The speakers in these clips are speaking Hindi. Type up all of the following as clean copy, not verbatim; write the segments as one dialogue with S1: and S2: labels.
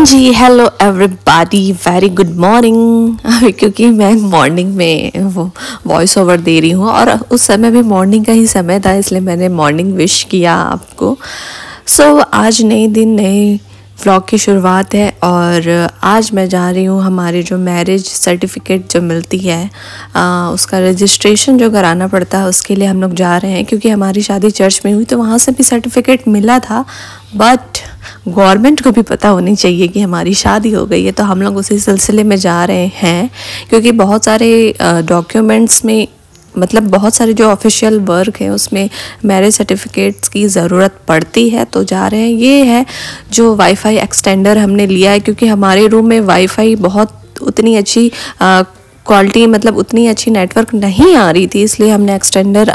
S1: जी hello everybody, very good morning. क्योंकि मैं मॉर्निंग में वो वॉइस ओवर दे रही हूँ और उस समय भी मॉर्निंग का ही समय था, इसलिए मैंने मॉर्निंग विश किया आपको। आज नए दिन नए व्लॉग की शुरुआत है और आज मैं जा रही हूँ हमारी जो मैरिज सर्टिफिकेट जो मिलती है उसका रजिस्ट्रेशन जो कराना पड़ता है उसके लिए हम लोग जा रहे हैं। क्योंकि हमारी शादी चर्च में हुई तो वहाँ से भी सर्टिफिकेट मिला था, बट गवर्नमेंट को भी पता होनी चाहिए कि हमारी शादी हो गई है, तो हम लोग उसी सिलसिले में जा रहे हैं। क्योंकि बहुत सारे डॉक्यूमेंट्स में मतलब बहुत सारे जो ऑफिशियल वर्क है उसमें मैरिज सर्टिफिकेट्स की ज़रूरत पड़ती है, तो जा रहे हैं। ये है जो वाईफाई एक्सटेंडर हमने लिया है, क्योंकि हमारे रूम में वाईफाई बहुत उतनी अच्छी क्वालिटी मतलब उतनी अच्छी नेटवर्क नहीं आ रही थी, इसलिए हमने एक्सटेंडर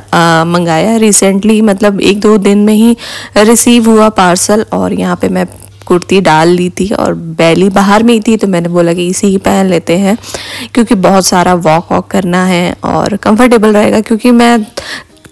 S1: मंगाया रिसेंटली, मतलब 1-2 दिन में ही रिसीव हुआ पार्सल। और यहाँ पे मैं कुर्ती डाल ली थी और बैली बाहर में ही थी, तो मैंने बोला कि इसी ही पहन लेते हैं क्योंकि बहुत सारा वॉक करना है और कंफर्टेबल रहेगा। क्योंकि मैं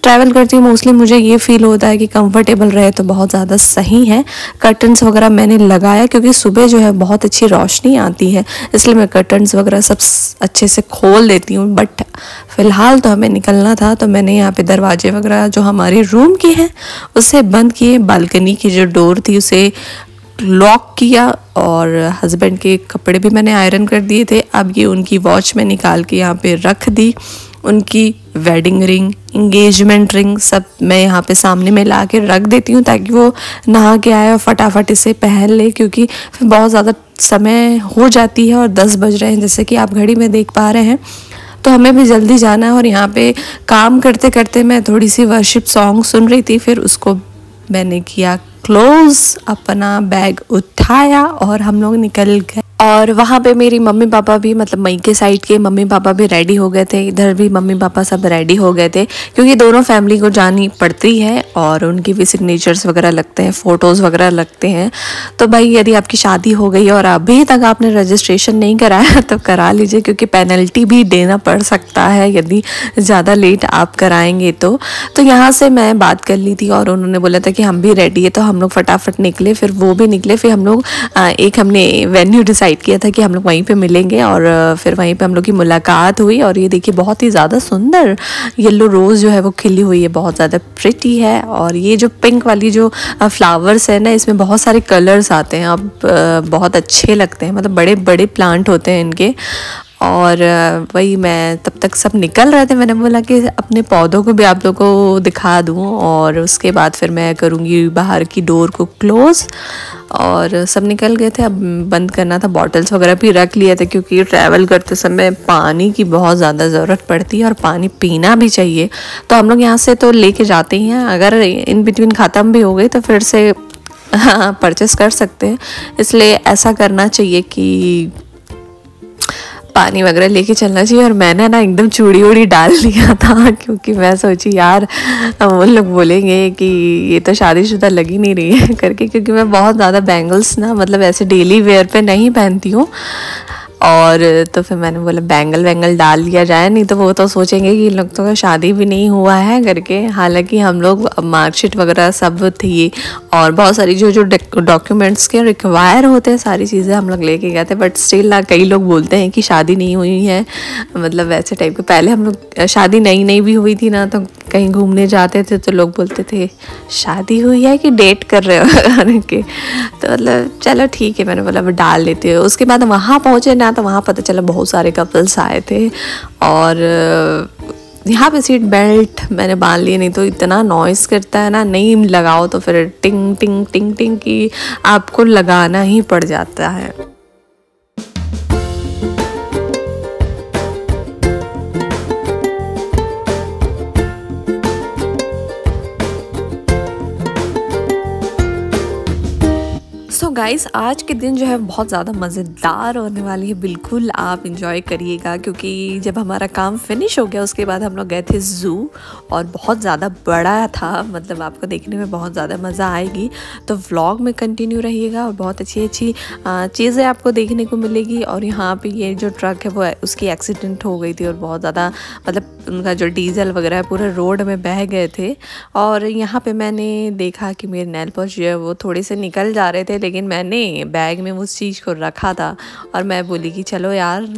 S1: ट्रैवल करती हूँ मोस्टली, मुझे ये फील होता है कि कंफर्टेबल रहे तो बहुत ज़्यादा सही है। कर्टन्स वगैरह मैंने लगाया क्योंकि सुबह जो है बहुत अच्छी रोशनी आती है, इसलिए मैं कर्टन्स वगैरह सब अच्छे से खोल देती हूँ। बट फ़िलहाल तो हमें निकलना था, तो मैंने यहाँ पे दरवाजे वगैरह जो हमारे रूम के हैं उसे बंद किए, बालकनी की जो डोर थी उसे लॉक किया और हस्बैंड के कपड़े भी मैंने आयरन कर दिए थे। अब ये उनकी वॉच में निकाल के यहाँ पे रख दी, उनकी वेडिंग रिंग, इंगेजमेंट रिंग सब मैं यहाँ पे सामने में ला के रख देती हूँ ताकि वो नहा के आए और फटाफट इसे पहन ले। क्योंकि फिर बहुत ज़्यादा समय हो जाती है और 10 बज रहे हैं जैसे कि आप घड़ी में देख पा रहे हैं, तो हमें भी जल्दी जाना है। और यहाँ पे काम करते करते मैं थोड़ी सी वर्शिप सॉन्ग सुन रही थी, फिर उसको मैंने किया क्लोज, अपना बैग उठाया और हम लोग निकल गए। और वहाँ पे मेरी मम्मी पापा भी मतलब मई के साइड के मम्मी पापा भी रेडी हो गए थे, इधर भी मम्मी पापा सब रेडी हो गए थे क्योंकि दोनों फैमिली को जानी पड़ती है और उनकी भी सिग्नेचर्स वगैरह लगते हैं, फ़ोटोज़ वगैरह लगते हैं। तो भाई यदि आपकी शादी हो गई और अभी तक आपने रजिस्ट्रेशन नहीं कराया तो करा लीजिए, क्योंकि पेनल्टी भी देना पड़ सकता है यदि ज़्यादा लेट आप कराएंगे तो यहाँ से मैं बात कर ली थी और उन्होंने बोला था कि हम भी रेडी है, तो हम लोग फटाफट निकले। फिर वो भी निकले, फिर हम लोग हमने वेन्यू डिसाइड किया था कि हम लोग वहीं पे मिलेंगे और फिर वहीं पे हम लोग की मुलाकात हुई। और ये देखिए बहुत ही ज़्यादा सुंदर येलो रोज़ जो है वो खिली हुई है, बहुत ज़्यादा प्रिटी है। और ये जो पिंक वाली जो फ्लावर्स है ना, इसमें बहुत सारे कलर्स आते हैं, अब बहुत अच्छे लगते हैं, मतलब बड़े बड़े प्लांट होते हैं इनके। और वही मैं तब तक सब निकल रहे थे, मैंने बोला कि अपने पौधों को भी आप लोगों को दिखा दूँ और उसके बाद फिर मैं करूँगी बाहर की डोर को क्लोज़। और सब निकल गए थे, अब बंद करना था। बॉटल्स वगैरह भी रख लिए थे क्योंकि ट्रैवल करते समय पानी की बहुत ज़्यादा ज़रूरत पड़ती है और पानी पीना भी चाहिए। तो हम लोग यहाँ से तो लेके जाते ही हैं, अगर इन बिटवीन ख़त्म भी हो गई तो फिर से परचेस कर सकते हैं। इसलिए ऐसा करना चाहिए कि पानी वगैरह लेके चलना चाहिए। और मैंने ना एकदम चूड़ी उड़ी डाल लिया था क्योंकि मैं सोची यार वो लोग बोलेंगे कि ये तो शादीशुदा लग ही नहीं रही है करके, क्योंकि मैं बहुत ज़्यादा बैंगल्स ना मतलब ऐसे डेली वेयर पे नहीं पहनती हूँ। और तो फिर मैंने बोला बैंगल डाल लिया जाए, नहीं तो वो तो सोचेंगे कि इन लोग तो शादी भी नहीं हुआ है करके। हालांकि हम लोग मार्कशीट वगैरह सब थी और बहुत सारी जो डॉक्यूमेंट्स के रिक्वायर होते हैं सारी चीज़ें हम लोग लेके गए थे। बट स्टिल ना कई लोग बोलते हैं कि शादी नहीं हुई है, मतलब वैसे टाइप के। पहले हम लोग शादी नई भी हुई थी ना, तो कहीं घूमने जाते थे तो लोग बोलते थे शादी हुई है कि डेट कर रहे हो के। तो मतलब चलो ठीक है, मैंने बोला डाल लेते हो। उसके बाद वहाँ पहुँचे ना, तो वहाँ पता चला बहुत सारे कपल्स आए थे और यहाँ पे सीट बेल्ट मैंने बांध लिए, नहीं तो इतना नॉइज़ करता है ना, नहीं लगाओ तो फिर टिंग टिंग टिंग टिंग की आपको लगाना ही पड़ जाता है। गाइस आज के दिन जो है बहुत ज़्यादा मज़ेदार होने वाली है, बिल्कुल आप इंजॉय करिएगा। क्योंकि जब हमारा काम फिनिश हो गया उसके बाद हम लोग गए थे ज़ू और बहुत ज़्यादा बड़ा था, मतलब आपको देखने में बहुत ज़्यादा मज़ा आएगी। तो व्लॉग में कंटिन्यू रहिएगा और बहुत अच्छी अच्छी चीज़ें आपको देखने को मिलेगी। और यहाँ पे ये जो ट्रक है वो उसकी एक्सीडेंट हो गई थी और बहुत ज़्यादा मतलब उनका जो डीजल वगैरह है पूरे रोड में बह गए थे। और यहाँ पे मैंने देखा कि मेरे नेल पॉलिश जो है वो थोड़े से निकल जा रहे थे, लेकिन मैंने बैग में उस चीज़ को रखा था और मैं बोली कि चलो यार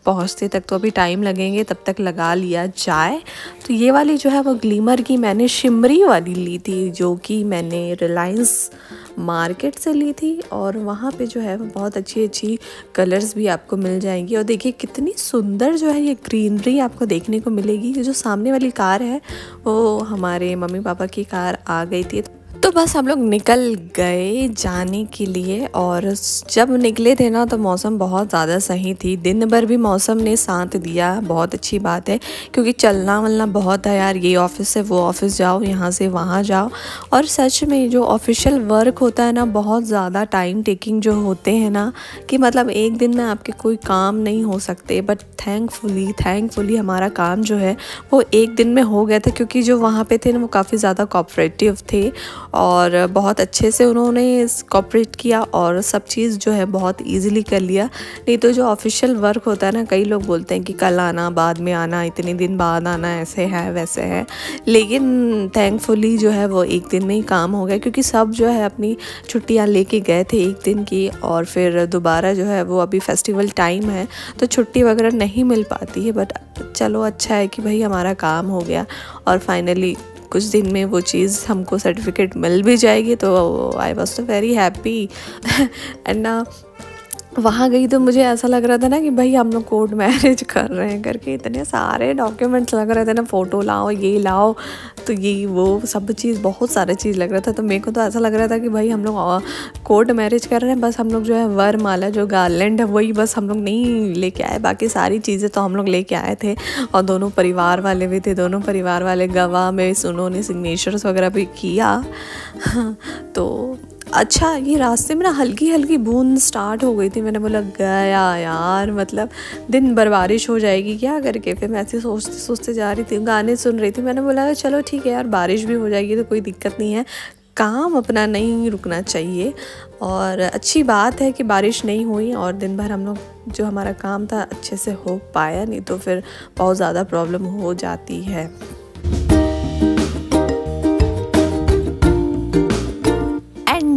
S1: पहुँचते तक तो अभी टाइम लगेंगे, तब तक लगा लिया जाए। तो ये वाली जो है वो ग्लिमर की मैंने शिमरी वाली ली थी, जो कि मैंने रिलायंस मार्केट से ली थी। और वहाँ पे जो है वो बहुत अच्छी अच्छी कलर्स भी आपको मिल जाएंगी। और देखिए कितनी सुंदर जो है ये ग्रीनरी आपको देखने को मिलेगी। ये जो सामने वाली कार है वो हमारे मम्मी पापा की कार आ गई थी, तो बस हम लोग निकल गए जाने के लिए। और जब निकले थे ना तो मौसम बहुत ज़्यादा सही थी, दिन भर भी मौसम ने साथ दिया, बहुत अच्छी बात है, क्योंकि चलना वलना बहुत है यार, ये ऑफिस से वो ऑफिस जाओ, यहाँ से वहाँ जाओ। और सच में जो ऑफिशियल वर्क होता है ना बहुत ज़्यादा टाइम टेकिंग जो होते हैं ना, कि मतलब एक दिन में आपके कोई काम नहीं हो सकते। बट थैंकफुली हमारा काम जो है वो एक दिन में हो गया था, क्योंकि जो वहाँ पे थे ना वो काफ़ी ज़्यादा कोऑपरेटिव थे और बहुत अच्छे से उन्होंने कोऑपरेट किया और सब चीज़ जो है बहुत इजीली कर लिया। नहीं तो जो ऑफिशियल वर्क होता है ना, कई लोग बोलते हैं कि कल आना, बाद में आना, इतने दिन बाद आना, ऐसे है वैसे है, लेकिन थैंकफुली जो है वो एक दिन में ही काम हो गया, क्योंकि सब जो है अपनी छुट्टियां लेके गए थे एक दिन की। और फिर दोबारा जो है वो अभी फेस्टिवल टाइम है तो छुट्टी वगैरह नहीं मिल पाती है। बट चलो अच्छा है कि भाई हमारा काम हो गया और फाइनली कुछ दिन में वो चीज़ हमको सर्टिफिकेट मिल भी जाएगी। तो आई वॉज तो वेरी हैप्पी एंड ना वहाँ गई तो मुझे ऐसा लग रहा था ना कि भाई हम लोग कोर्ट मैरिज कर रहे हैं करके, इतने सारे डॉक्यूमेंट्स लग रहे थे ना, फ़ोटो लाओ, ये लाओ, तो ये वो सब चीज़, बहुत सारे चीज़ लग रहा था। तो मेरे को तो ऐसा लग रहा था कि भाई हम लोग कोर्ट मैरिज कर रहे हैं, बस हम लोग जो है वरमाला जो गार्लैंड है वही बस हम लोग नहीं लेके आए, बाकी सारी चीज़ें तो हम लोग लेके आए थे। और दोनों परिवार वाले भी थे, दोनों परिवार वाले गवाह में उन्होंने सिग्नेचर्स वगैरह भी किया। तो अच्छा, ये रास्ते में ना हल्की हल्की बूंद स्टार्ट हो गई थी। मैंने बोला गया यार, मतलब दिन भर बारिश हो जाएगी क्या करके। फिर मैं ऐसे सोचते सोचते जा रही थी, गाने सुन रही थी। मैंने बोला चलो ठीक है यार, बारिश भी हो जाएगी तो कोई दिक्कत नहीं है, काम अपना नहीं रुकना चाहिए। और अच्छी बात है कि बारिश नहीं हुई और दिन भर हम लोग जो हमारा काम था अच्छे से हो पाया, नहीं तो फिर बहुत ज़्यादा प्रॉब्लम हो जाती है।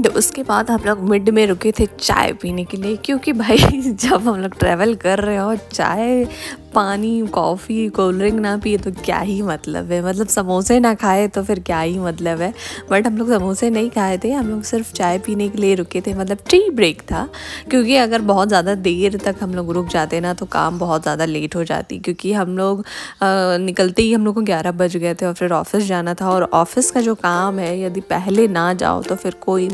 S1: उसके बाद हम लोग मिड में रुके थे चाय पीने के लिए, क्योंकि भाई जब हम लोग ट्रैवल कर रहे हो चाय, पानी, कॉफ़ी, कोल्ड ड्रिंक ना पिए तो क्या ही मतलब है, मतलब समोसे ना खाए तो फिर क्या ही मतलब है। बट हम लोग समोसे नहीं खाए थे, हम लोग सिर्फ चाय पीने के लिए रुके थे, मतलब टी ब्रेक था। क्योंकि अगर बहुत ज़्यादा देर तक हम लोग रुक जाते ना तो काम बहुत ज़्यादा लेट हो जाती, क्योंकि हम लोग निकलते ही हम लोग को 11 बज गए थे और फिर ऑफिस जाना था। और ऑफिस का जो काम है यदि पहले ना जाओ तो फिर कोई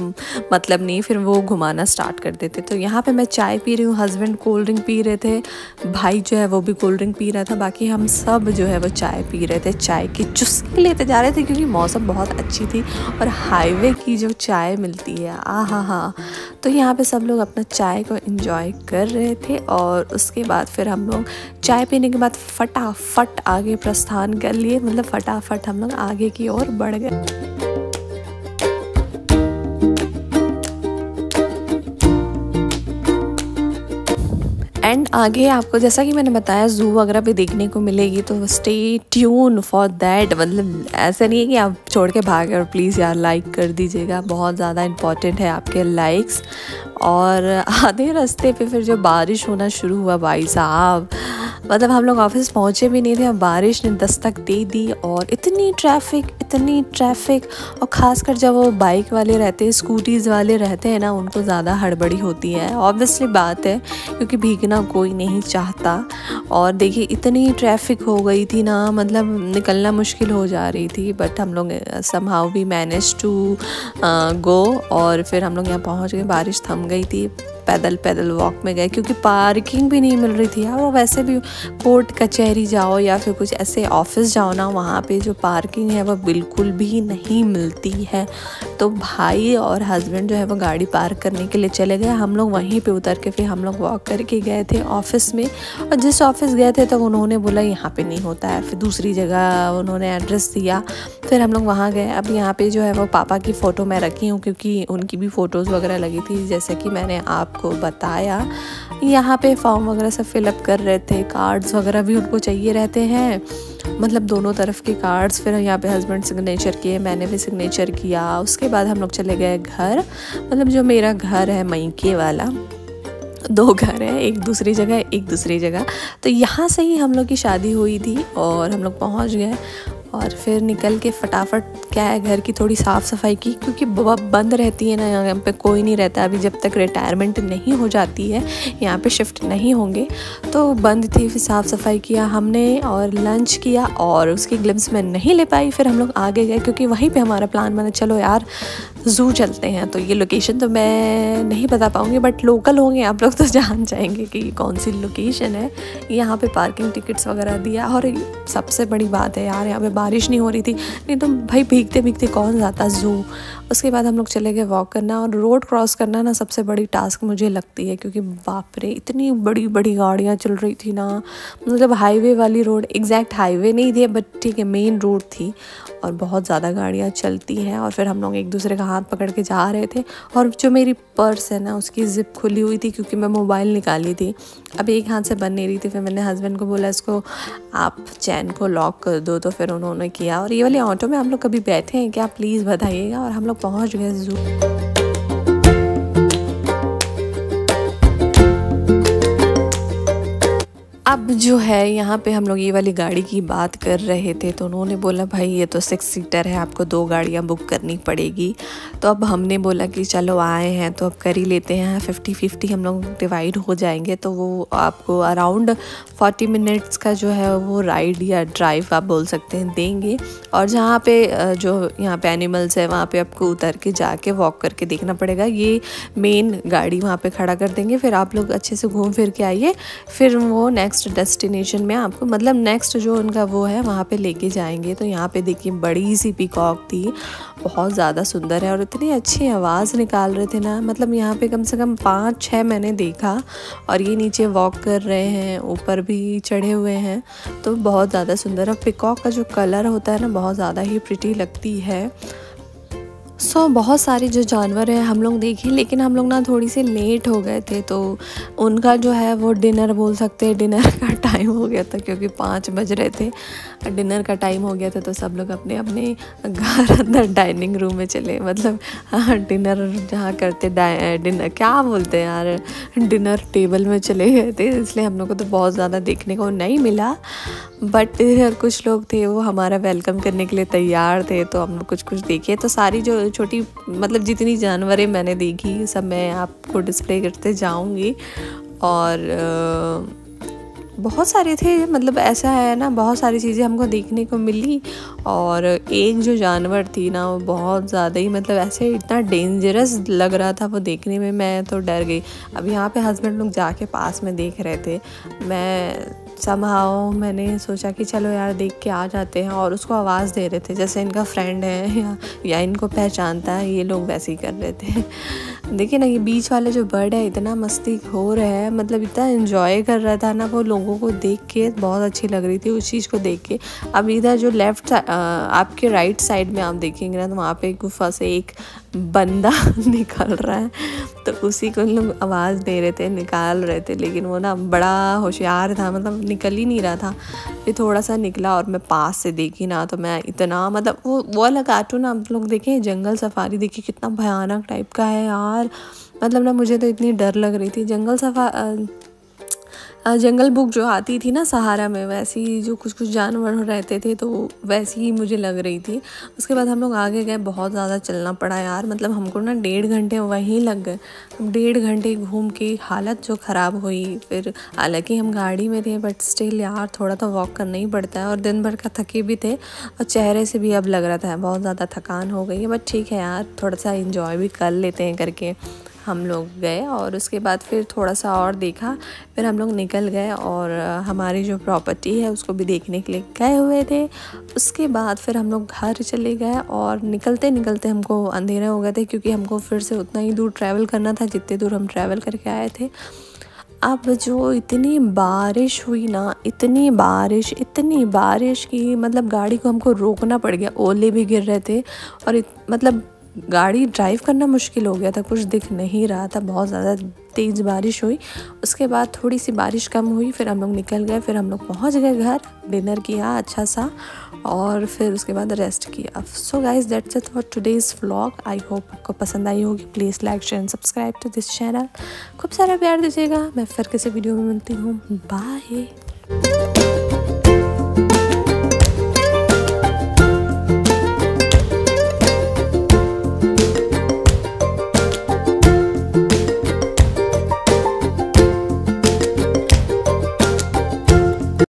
S1: मतलब नहीं, फिर वो घुमाना स्टार्ट कर देते। तो यहाँ पे मैं चाय पी रही हूँ, हस्बैंड कोल्ड ड्रिंक पी रहे थे, भाई जो है वो भी कोल्ड ड्रिंक पी रहा था, बाकी हम सब जो है वो चाय पी रहे थे। चाय की चुस्की लेते जा रहे थे क्योंकि मौसम बहुत अच्छी थी और हाईवे की जो चाय मिलती है आहा। तो यहाँ पे सब लोग अपना चाय को एंजॉय कर रहे थे। और उसके बाद फिर हम लोग चाय पीने के बाद फटाफट आगे प्रस्थान कर लिए, मतलब फटाफट हम लोग आगे की ओर बढ़ गए। एंड आगे आपको जैसा कि मैंने बताया ज़ू वगैरह भी देखने को मिलेगी, तो स्टे ट्यून फॉर दैट। मतलब ऐसा नहीं है कि आप छोड़ के भागे, और प्लीज़ यार लाइक कर दीजिएगा, बहुत ज़्यादा इम्पॉर्टेंट है आपके लाइक्स। और आधे रास्ते पे फिर जो बारिश होना शुरू हुआ भाई साहब, मतलब हम लोग ऑफिस पहुँचे भी नहीं थे, बारिश ने दस्तक दे दी। और इतनी ट्रैफिक, और ख़ासकर जब वो बाइक वाले रहते हैं, स्कूटीज़ वाले रहते हैं ना, उनको ज़्यादा हड़बड़ी होती है। ऑब्वियसली बात है, क्योंकि भीगना कोई नहीं चाहता। और देखिए इतनी ट्रैफिक हो गई थी ना, मतलब निकलना मुश्किल हो जा रही थी। बट हम लोग somehow we manage to go. और फिर हम लोग यहाँ पहुँच गए, बारिश थम गई थी, पैदल वॉक में गए, क्योंकि पार्किंग भी नहीं मिल रही थी यार। वो वैसे भी कोर्ट कचहरी जाओ या फिर कुछ ऐसे ऑफिस जाओ ना, वहाँ पे जो पार्किंग है वो बिल्कुल भी नहीं मिलती है। तो भाई और हस्बैंड जो है वो गाड़ी पार्क करने के लिए चले गए, हम लोग वहीं पे उतर के फिर हम लोग वॉक करके गए थे ऑफिस में। और जिस ऑफिस गए थे तो उन्होंने बोला यहाँ पे नहीं होता है, फिर दूसरी जगह उन्होंने एड्रेस दिया, फिर हम लोग वहाँ गए। अब यहाँ पे जो है वो पापा की फ़ोटो मैं रखी हूँ, क्योंकि उनकी भी फ़ोटोज़ वगैरह लगी थी, जैसे कि मैंने आपको बताया। यहाँ पे फॉर्म वगैरह सब फिलअप कर रहे थे, कार्ड्स वगैरह भी उनको चाहिए रहते हैं। मतलब दोनों तरफ के कार्ड्स। फिर यहाँ पे हस्बैंड सिग्नेचर किए, मैंने भी सिग्नेचर किया। उसके बाद हम लोग चले गए घर, मतलब जो मेरा घर है मैके वाला, 2 घर है, एक दूसरी जगह एक दूसरी जगह। तो यहाँ से ही हम लोग की शादी हुई थी और हम लोग पहुँच गए। और फिर निकल के फटाफट क्या है घर की थोड़ी साफ़ सफाई की, क्योंकि बंद रहती है ना, यहाँ पे कोई नहीं रहता अभी, जब तक रिटायरमेंट नहीं हो जाती है यहाँ पे शिफ्ट नहीं होंगे, तो बंद थी। फिर साफ़ सफाई किया हमने और लंच किया, और उसकी ग्लिम्स मैं नहीं ले पाई। फिर हम लोग आगे गए क्योंकि वहीं पे हमारा प्लान बना, चलो यार ज़ू चलते हैं। तो ये लोकेशन तो मैं नहीं बता पाऊँगी, बट लोकल होंगे आप लोग तो जान जाएंगे कि कौन सी लोकेशन है। यहाँ पे पार्किंग टिकट्स वगैरह दिया। और सबसे बड़ी बात है यार, यहाँ पे बारिश नहीं हो रही थी, नहीं तो भाई भीगते भीगते कौन जाता ज़ू। उसके बाद हम लोग चले गए वॉक करना। और रोड क्रॉस करना ना सबसे बड़ी टास्क मुझे लगती है, क्योंकि बाप रे इतनी बड़ी बड़ी गाड़ियाँ चल रही थी ना, मतलब हाईवे वाली रोड, एग्जैक्ट हाईवे नहीं थी बट ठीक है मेन रोड थी, और बहुत ज़्यादा गाड़ियाँ चलती हैं। और फिर हम लोग एक दूसरे का हाथ पकड़ के जा रहे थे। और जो मेरी पर्स है ना उसकी ज़िप खुली हुई थी, क्योंकि मैं मोबाइल निकाली थी, अब एक हाथ से बन नहीं रही थी। फिर मैंने हस्बैंड को बोला इसको आप चैन को लॉक कर दो, तो फिर उन्होंने किया। और ये वाले ऑटो में हम लोग कभी बैठे हैं क्या, प्लीज़ बताइएगा। और हम लोग पहुँच गए ज़ू। अब जो है यहाँ पे हम लोग ये वाली गाड़ी की बात कर रहे थे, तो उन्होंने बोला भाई ये तो 6 सीटर है, आपको 2 गाड़ियाँ बुक करनी पड़ेगी। तो अब हमने बोला कि चलो आए हैं तो अब कर ही लेते हैं, 50-50 हम लोग डिवाइड हो जाएंगे। तो वो आपको अराउंड 40 मिनट्स का जो है वो राइड या ड्राइव आप बोल सकते हैं देंगे। और जहाँ पे जो यहाँ पे एनिमल्स है वहाँ पे आपको उतर के जाके वॉक करके देखना पड़ेगा। ये मेन गाड़ी वहाँ पे खड़ा कर देंगे, फिर आप लोग अच्छे से घूम फिर के आइए, फिर वो नेक्स्ट डेस्टिनेशन में आपको, मतलब नेक्स्ट जो उनका वो है वहाँ पे लेके जाएंगे। तो यहाँ पे देखिए बड़ी सी पीकॉक थी, बहुत ज़्यादा सुंदर है और इतनी अच्छी आवाज़ निकाल रहे थे ना, मतलब यहाँ पे कम से कम 5-6 मैंने देखा। और ये नीचे वॉक कर रहे हैं, ऊपर भी चढ़े हुए हैं, तो बहुत ज़्यादा सुंदर है। पीकॉक का जो कलर होता है ना बहुत ज़्यादा ही प्रिटी लगती है। बहुत सारे जो जानवर हैं हम लोग देखे, लेकिन हम लोग ना थोड़ी सी लेट हो गए थे, तो उनका जो है वो डिनर बोल सकते हैं, डिनर का टाइम हो गया था, क्योंकि 5 बज रहे थे, डिनर का टाइम हो गया था। तो सब लोग अपने अपने घर अंदर डाइनिंग रूम में चले, मतलब डिनर जहाँ करते डिनर क्या बोलते हैं यार, डिनर टेबल में चले गए थे। इसलिए हम लोग को तो बहुत ज़्यादा देखने को नहीं मिला, बट कुछ लोग थे वो हमारा वेलकम करने के लिए तैयार थे, तो हम लोग कुछ कुछ देखे। तो सारी जो छोटी मतलब जितनी जानवरें मैंने देखी सब मैं आपको डिस्प्ले करते जाऊंगी। और बहुत सारे थे, मतलब ऐसा है ना बहुत सारी चीज़ें हमको देखने को मिली। और एक जो जानवर थी ना वो बहुत ज़्यादा ही मतलब ऐसे इतना डेंजरस लग रहा था वो देखने में, मैं तो डर गई। अब यहाँ पे हस्बैंड लोग जाके पास में देख रहे थे, मैं समहाउ मैंने सोचा कि चलो यार देख के आ जाते हैं, और उसको आवाज़ दे रहे थे जैसे इनका फ्रेंड है या इनको पहचानता है, ये लोग वैसे ही कर रहे थे। देखिए ना ये बीच वाले जो बर्ड है इतना मस्ती हो रहा है, मतलब इतना एंजॉय कर रहा था ना वो लोगों को देख के, बहुत अच्छी लग रही थी उस चीज़ को देख के। अब इधर जो लेफ्ट आपके राइट साइड में आप देखेंगे ना, तो वहाँ पे गुफा से एक बंदा निकल रहा है, तो उसी को लोग आवाज़ दे रहे थे, निकाल रहे थे, लेकिन वो ना बड़ा होशियार था, मतलब निकल ही नहीं रहा था। फिर थोड़ा सा निकला और मैं पास से देखी ना, तो मैं इतना मतलब वो वाला कार्टून आप लोग देखें जंगल सफारी, देखिए कितना भयानक टाइप का है यार, मतलब ना मुझे तो इतनी डर लग रही थी। जंगल बुक जो आती थी ना सहारा में, वैसी जो कुछ कुछ जानवर रहते थे, तो वैसी ही मुझे लग रही थी। उसके बाद हम लोग आगे गए, बहुत ज़्यादा चलना पड़ा यार, मतलब हमको ना 1.5 घंटे वहीं लग गए। 1.5 घंटे घूम के हालत जो ख़राब हुई। फिर हालांकि हम गाड़ी में थे, बट स्टिल यार थोड़ा तो वॉक करना ही पड़ता है, और दिन भर का थके भी थे और चेहरे से भी अब लग रहा था बहुत ज़्यादा थकान हो गई है, बट ठीक है यार थोड़ा सा इंजॉय भी कर लेते हैं करके हम लोग गए। और उसके बाद फिर थोड़ा सा और देखा, फिर हम लोग निकल गए और हमारी जो प्रॉपर्टी है उसको भी देखने के लिए गए हुए थे। उसके बाद फिर हम लोग घर चले गए, और निकलते निकलते हमको अंधेरा हो गया था, क्योंकि हमको फिर से उतना ही दूर ट्रैवल करना था जितने दूर हम ट्रैवल करके आए थे। अब जो इतनी बारिश हुई ना, इतनी बारिश की मतलब गाड़ी को हमको रोकना पड़ गया, ओले भी गिर रहे थे, और मतलब गाड़ी ड्राइव करना मुश्किल हो गया था, कुछ दिख नहीं रहा था, बहुत ज़्यादा तेज़ बारिश हुई। उसके बाद थोड़ी सी बारिश कम हुई, फिर हम लोग निकल गए, फिर हम लोग पहुंच गए घर, डिनर किया अच्छा सा और फिर उसके बाद रेस्ट किया। So guys that's it for today's vlog. I hope आपको पसंद आई होगी। Please like share and subscribe to this channel. खूब सारा प्यार दीजिएगा। मैं फिर किसी वीडियो में मिलती हूँ। बाय।